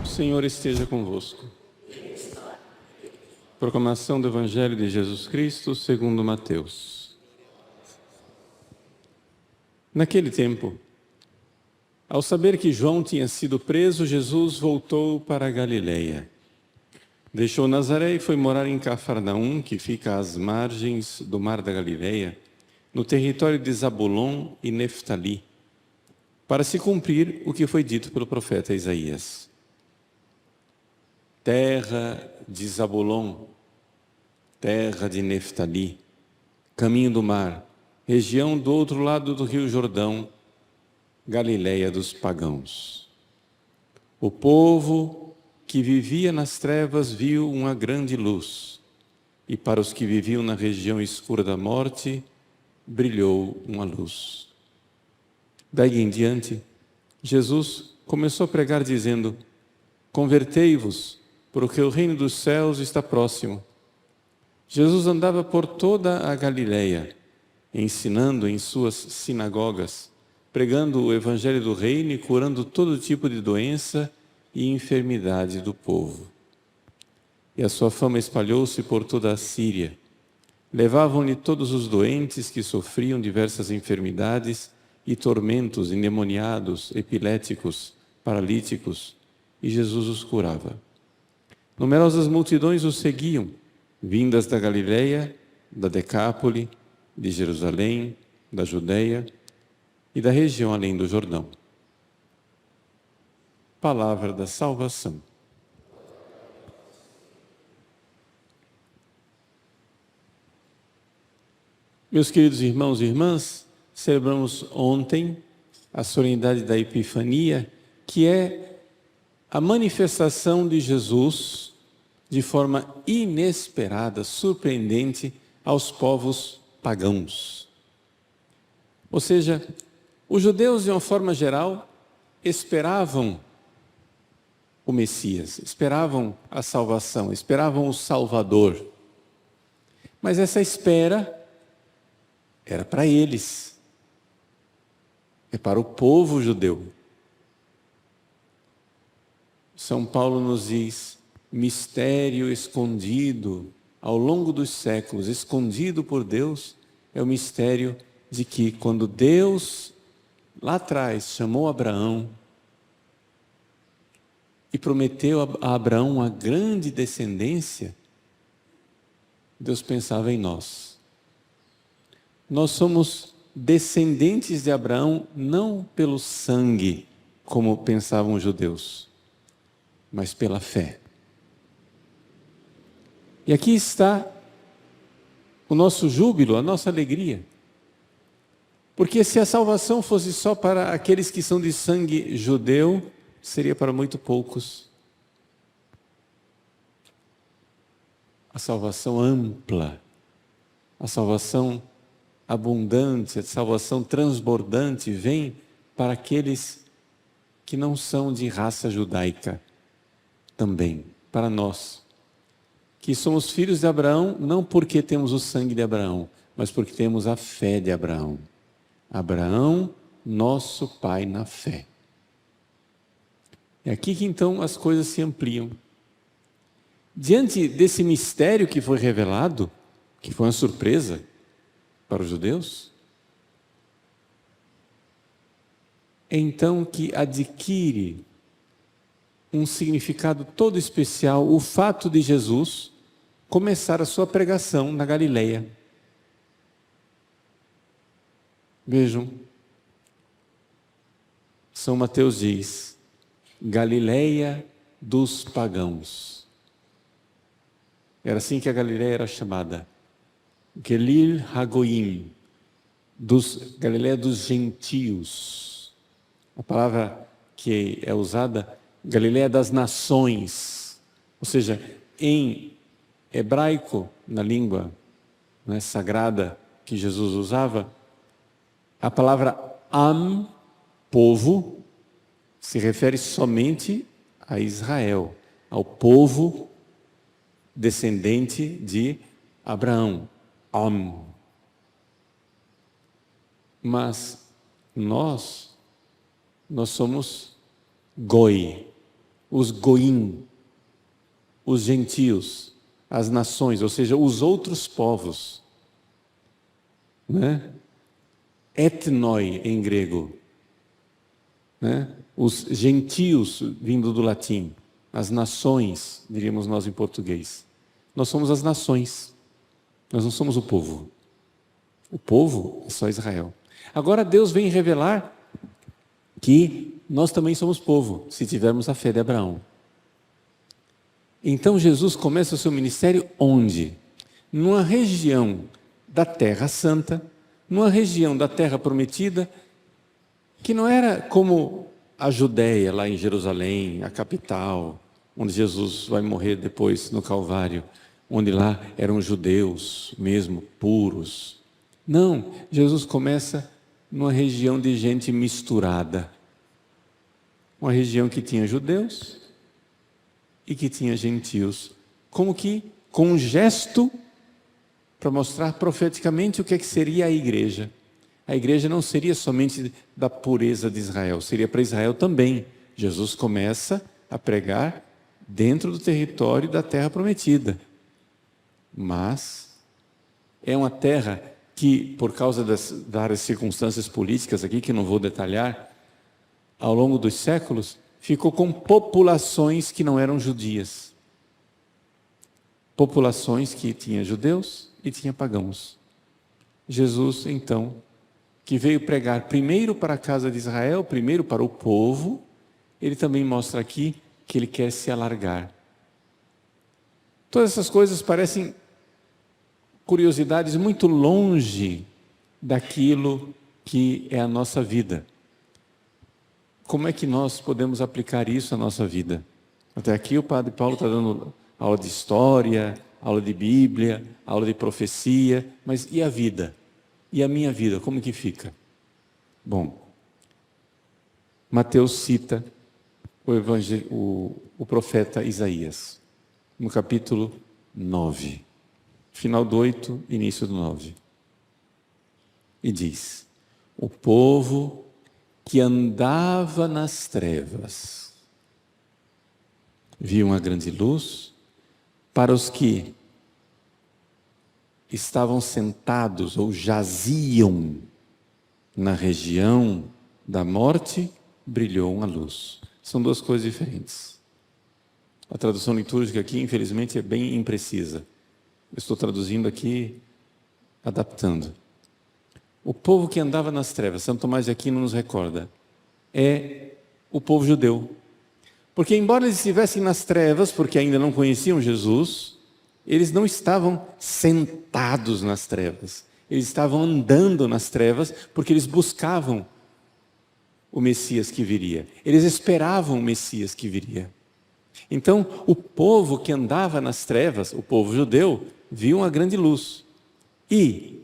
O Senhor esteja convosco. Proclamação do Evangelho de Jesus Cristo segundo Mateus. Naquele tempo, ao saber que João tinha sido preso, Jesus voltou para a Galileia. Deixou Nazaré e foi morar em Cafarnaum, que fica às margens do mar da Galileia, no território de Zabulon e Neftali, para se cumprir o que foi dito pelo profeta Isaías. Terra de Zabulon, terra de Neftali, caminho do mar, região do outro lado do rio Jordão, Galileia dos pagãos. O povo que vivia nas trevas viu uma grande luz, e para os que viviam na região escura da morte, brilhou uma luz. Daí em diante, Jesus começou a pregar dizendo: convertei-vos, porque o reino dos céus está próximo. Jesus andava por toda a Galileia, ensinando em suas sinagogas, pregando o evangelho do reino e curando todo tipo de doença e enfermidade do povo. E a sua fama espalhou-se por toda a Síria. Levavam-lhe todos os doentes que sofriam diversas enfermidades e tormentos, endemoniados, epiléticos, paralíticos, e Jesus os curava. Numerosas multidões o seguiam, vindas da Galileia, da Decápole, de Jerusalém, da Judeia e da região além do Jordão. Palavra da salvação. Meus queridos irmãos e irmãs, celebramos ontem a solenidade da Epifania, que é a manifestação de Jesus de forma inesperada, surpreendente aos povos pagãos. Ou seja, os judeus, de uma forma geral, esperavam o Messias, esperavam a salvação, esperavam o Salvador. Mas essa espera era para eles, é para o povo judeu. São Paulo nos diz: mistério escondido ao longo dos séculos, escondido por Deus, é o mistério de que quando Deus, lá atrás, chamou Abraão e prometeu a Abraão uma grande descendência, Deus pensava em nós. Nós somos descendentes de Abraão não pelo sangue, como pensavam os judeus, mas pela fé. E aqui está o nosso júbilo, a nossa alegria. Porque se a salvação fosse só para aqueles que são de sangue judeu, seria para muito poucos. A salvação ampla, a salvação abundante, a salvação transbordante vem para aqueles que não são de raça judaica. Também, para nós, que somos filhos de Abraão, não porque temos o sangue de Abraão, mas porque temos a fé de Abraão. Abraão, nosso pai na fé. É aqui que então as coisas se ampliam. Diante desse mistério que foi revelado, que foi uma surpresa para os judeus, é então que adquire um significado todo especial o fato de Jesus começar a sua pregação na Galileia. Vejam, São Mateus diz: Galileia dos pagãos. Era assim que a Galileia era chamada, Galil Hagoim, Galileia dos gentios. A palavra que é usada, Galileia das nações, ou seja, em hebraico, na língua né, sagrada que Jesus usava, a palavra am, povo, se refere somente a Israel, ao povo descendente de Abraão. Am. Mas nós somos goi, os goim, os gentios, as nações, ou seja, os outros povos, né? Etnoi em grego, né? Os gentios, vindo do latim, as nações, diríamos nós em português. Nós somos as nações, nós não somos o povo. O povo é só Israel. Agora Deus vem revelar que nós também somos povo, se tivermos a fé de Abraão. Então Jesus começa o seu ministério onde? Numa região da Terra Santa, numa região da Terra Prometida, que não era como a Judéia, lá em Jerusalém, a capital, onde Jesus vai morrer depois no Calvário, onde lá eram judeus mesmo, puros. Não, Jesus começa numa região de gente misturada. Uma região que tinha judeus e que tinha gentios. Como que com um gesto para mostrar profeticamente o que seria a igreja. A igreja não seria somente da pureza de Israel, seria para Israel também. Jesus começa a pregar dentro do território da terra prometida. Mas é uma terra que, por causa das várias circunstâncias políticas aqui, que não vou detalhar, ao longo dos séculos, ficou com populações que não eram judias. Populações que tinham judeus e tinha pagãos. Jesus, então, que veio pregar primeiro para a casa de Israel, primeiro para o povo, ele também mostra aqui que ele quer se alargar. Todas essas coisas parecem curiosidades muito longe daquilo que é a nossa vida. Como é que nós podemos aplicar isso à nossa vida? Até aqui o Padre Paulo está dando aula de história, aula de Bíblia, aula de profecia, mas e a vida? E a minha vida, como que fica? Bom, Mateus cita o profeta Isaías, no capítulo 9, final do 8, início do 9. E diz: o povo que andava nas trevas viu uma grande luz. Para os que estavam sentados ou jaziam na região da morte, brilhou uma luz. São duas coisas diferentes. A tradução litúrgica aqui, infelizmente, é bem imprecisa. Eu estou traduzindo aqui, adaptando. O povo que andava nas trevas, São Tomás de Aquino nos recorda, é o povo judeu. Porque embora eles estivessem nas trevas, porque ainda não conheciam Jesus, eles não estavam sentados nas trevas. Eles estavam andando nas trevas, porque eles buscavam o Messias que viria. Eles esperavam o Messias que viria. Então, o povo que andava nas trevas, o povo judeu, viu uma grande luz. E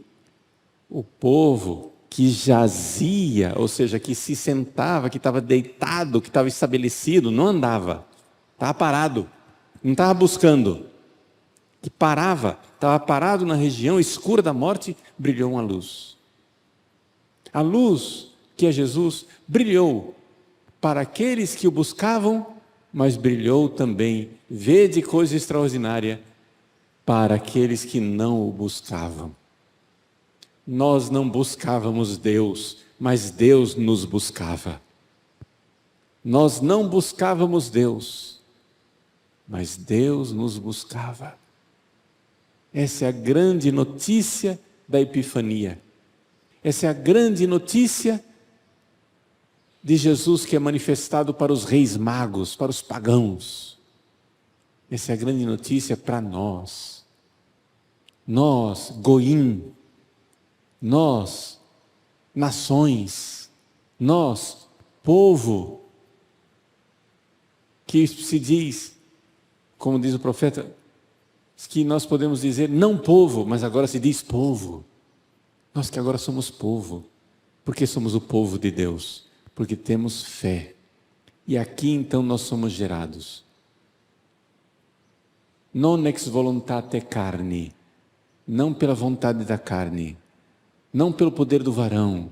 o povo que jazia, ou seja, que se sentava, que estava deitado, que estava estabelecido, não andava, estava parado, não estava buscando, que parava, estava parado na região escura da morte, brilhou uma luz. A luz, que é Jesus, brilhou para aqueles que o buscavam, mas brilhou também, vede coisa extraordinária, para aqueles que não o buscavam. Nós não buscávamos Deus, mas Deus nos buscava. Nós não buscávamos Deus, mas Deus nos buscava. Essa é a grande notícia da Epifania. Essa é a grande notícia de Jesus que é manifestado para os reis magos, para os pagãos. Essa é a grande notícia para nós. Nós, Goim, nós, nações, nós, povo, que se diz, como diz o profeta, que nós podemos dizer não povo, mas agora se diz povo. Nós que agora somos povo. Porque somos o povo de Deus? Porque temos fé. E aqui então nós somos gerados. Non ex voluntate carni, não pela vontade da carne, não pelo poder do varão,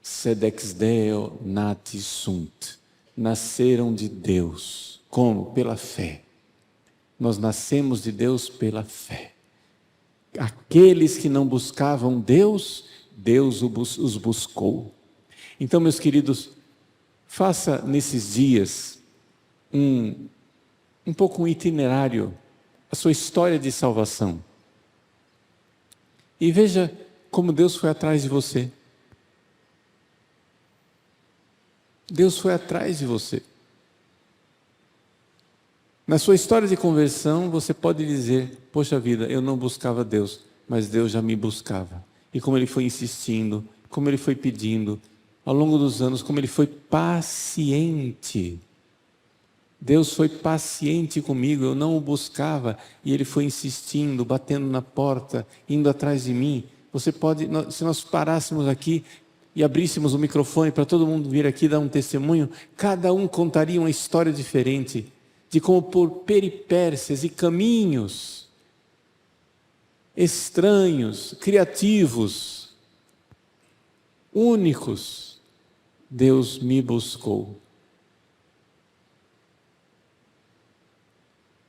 sed ex Deo nati sunt, nasceram de Deus. Como? Pela fé. Nós nascemos de Deus pela fé. Aqueles que não buscavam Deus, Deus os buscou. Então, meus queridos, faça nesses dias um pouco um itinerário, a sua história de salvação. E veja como Deus foi atrás de você. Deus foi atrás de você. Na sua história de conversão, você pode dizer, poxa vida, eu não buscava Deus, mas Deus já me buscava. E como Ele foi insistindo, como Ele foi pedindo, ao longo dos anos, como Ele foi paciente. Deus foi paciente comigo, eu não o buscava, e Ele foi insistindo, batendo na porta, indo atrás de mim. Você pode, se nós parássemos aqui e abríssemos o microfone para todo mundo vir aqui dar um testemunho, cada um contaria uma história diferente, de como por peripécias e caminhos estranhos, criativos, únicos, Deus me buscou.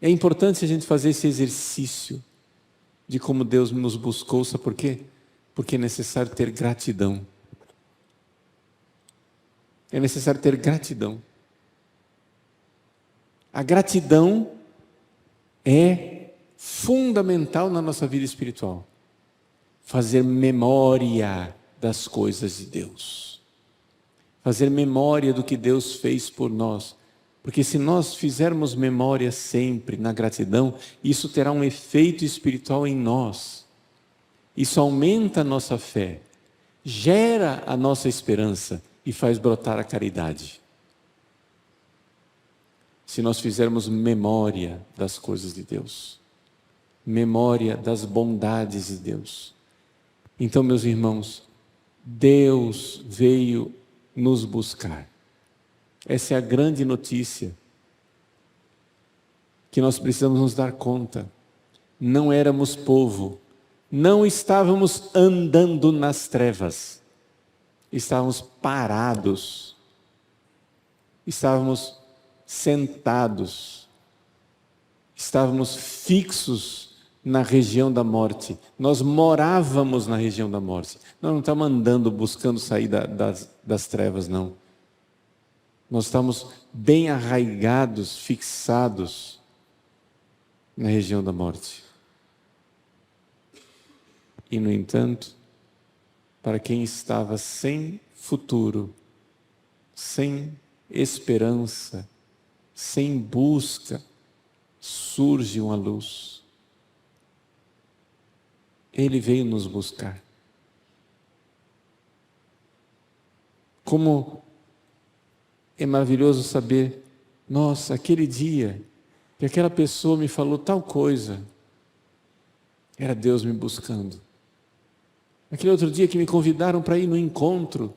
É importante a gente fazer esse exercício de como Deus nos buscou, sabe por quê? Porque é necessário ter gratidão. É necessário ter gratidão. A gratidão é fundamental na nossa vida espiritual. Fazer memória das coisas de Deus. Fazer memória do que Deus fez por nós. Porque se nós fizermos memória sempre na gratidão, isso terá um efeito espiritual em nós. Isso aumenta a nossa fé, gera a nossa esperança e faz brotar a caridade. Se nós fizermos memória das coisas de Deus, memória das bondades de Deus. Então, meus irmãos, Deus veio nos buscar. Essa é a grande notícia que nós precisamos nos dar conta. Não éramos povo, não estávamos andando nas trevas, estávamos parados, estávamos sentados, estávamos fixos na região da morte. Nós morávamos na região da morte. Nós não estávamos andando buscando sair das trevas, não. Nós estamos bem arraigados, fixados na região da morte. E, no entanto, para quem estava sem futuro, sem esperança, sem busca, surge uma luz. Ele veio nos buscar. Como é maravilhoso saber, nossa, aquele dia que aquela pessoa me falou tal coisa, era Deus me buscando. Aquele outro dia que me convidaram para ir no encontro,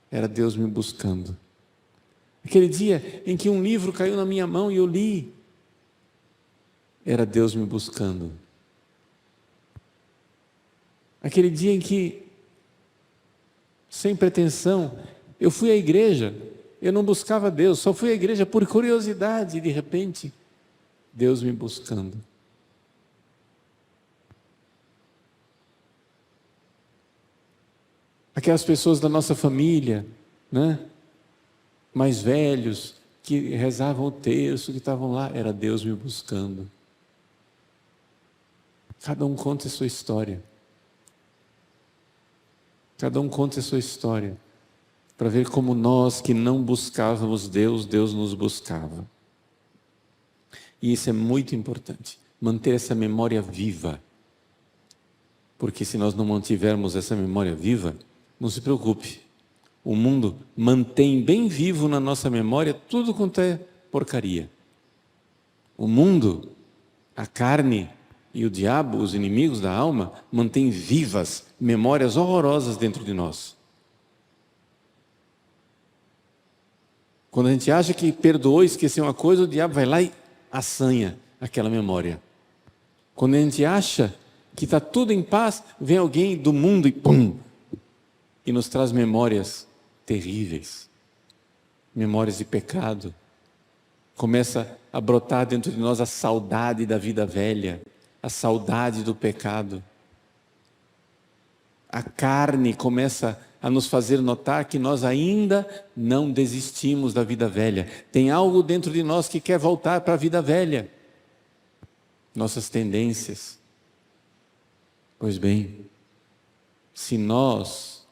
era Deus me buscando. Aquele dia em que um livro caiu na minha mão e eu li, era Deus me buscando. Aquele dia em que, sem pretensão, eu fui à igreja, eu não buscava Deus, só fui à igreja por curiosidade, e de repente, Deus me buscando. Aquelas pessoas da nossa família, né? Mais velhos, que rezavam o terço, que estavam lá, era Deus me buscando. Cada um conta a sua história. Cada um conta a sua história, para ver como nós que não buscávamos Deus, Deus nos buscava. E isso é muito importante, manter essa memória viva. Porque se nós não mantivermos essa memória viva, não se preocupe. O mundo mantém bem vivo na nossa memória tudo quanto é porcaria. O mundo A carne e o diabo, os inimigos da alma, mantêm vivas memórias horrorosas dentro de nós. Quando a gente acha que perdoou e esqueceu uma coisa, o diabo vai lá e assanha aquela memória. Quando a gente acha que está tudo em paz, vem alguém do mundo e pum! E nos traz memórias terríveis, memórias de pecado. Começa a brotar dentro de nós a saudade da vida velha, a saudade do pecado. A carne começa a nos fazer notar que nós ainda não desistimos da vida velha. Tem algo dentro de nós que quer voltar para a vida velha. Nossas tendências. Pois bem, se nós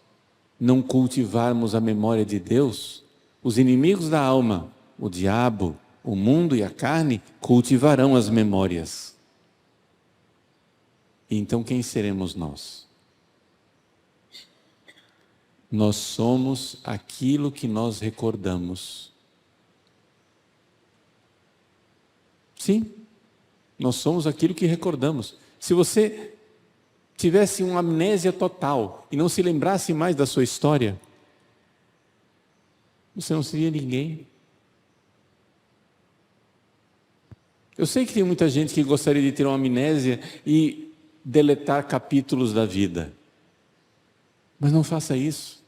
não cultivarmos a memória de Deus, os inimigos da alma, o diabo, o mundo e a carne, cultivarão as memórias. E então quem seremos nós? Nós somos aquilo que nós recordamos. Sim, nós somos aquilo que recordamos. Se você tivesse uma amnésia total e não se lembrasse mais da sua história, você não seria ninguém. Eu sei que tem muita gente que gostaria de ter uma amnésia e deletar capítulos da vida. Mas não faça isso.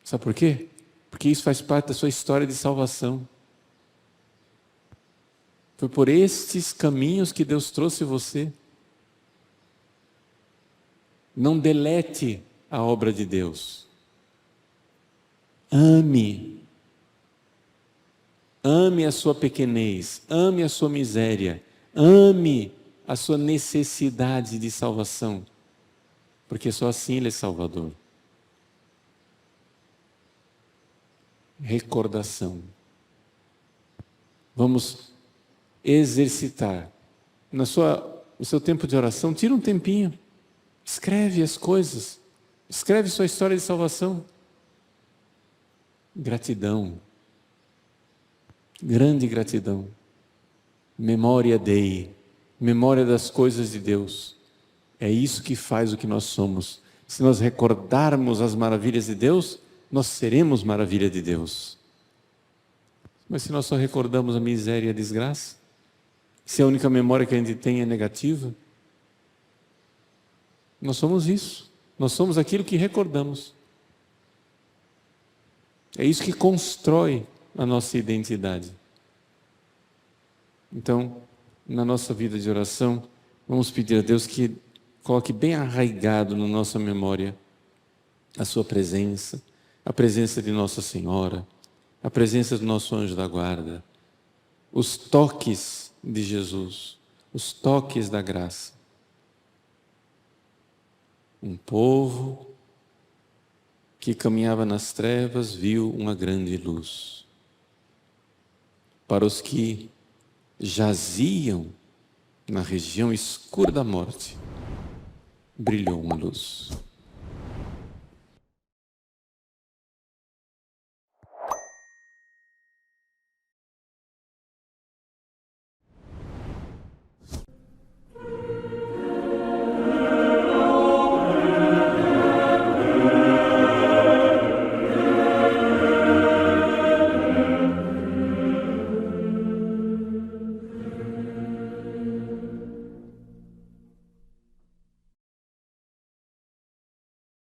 Sabe por quê? Porque isso faz parte da sua história de salvação. Foi por estes caminhos que Deus trouxe você. Não delete a obra de Deus. Ame. Ame a sua pequenez, ame a sua miséria, ame a sua necessidade de salvação, porque só assim Ele é Salvador. Recordação. Vamos exercitar. No seu tempo de oração, tira um tempinho, escreve as coisas, escreve sua história de salvação. Gratidão. Grande gratidão, memória Dei, memória das coisas de Deus. É isso que faz o que nós somos. Se nós recordarmos as maravilhas de Deus, nós seremos maravilha de Deus. Mas se nós só recordamos a miséria e a desgraça, se a única memória que a gente tem é negativa, nós somos isso. Nós somos aquilo que recordamos. É isso que constrói a nossa identidade. Então, na nossa vida de oração, vamos pedir a Deus que coloque bem arraigado na nossa memória a sua presença, a presença de Nossa Senhora, a presença do nosso anjo da guarda, os toques de Jesus, os toques da graça. Um povo que caminhava nas trevas viu uma grande luz. Para os que jaziam na região escura da morte, brilhou uma luz.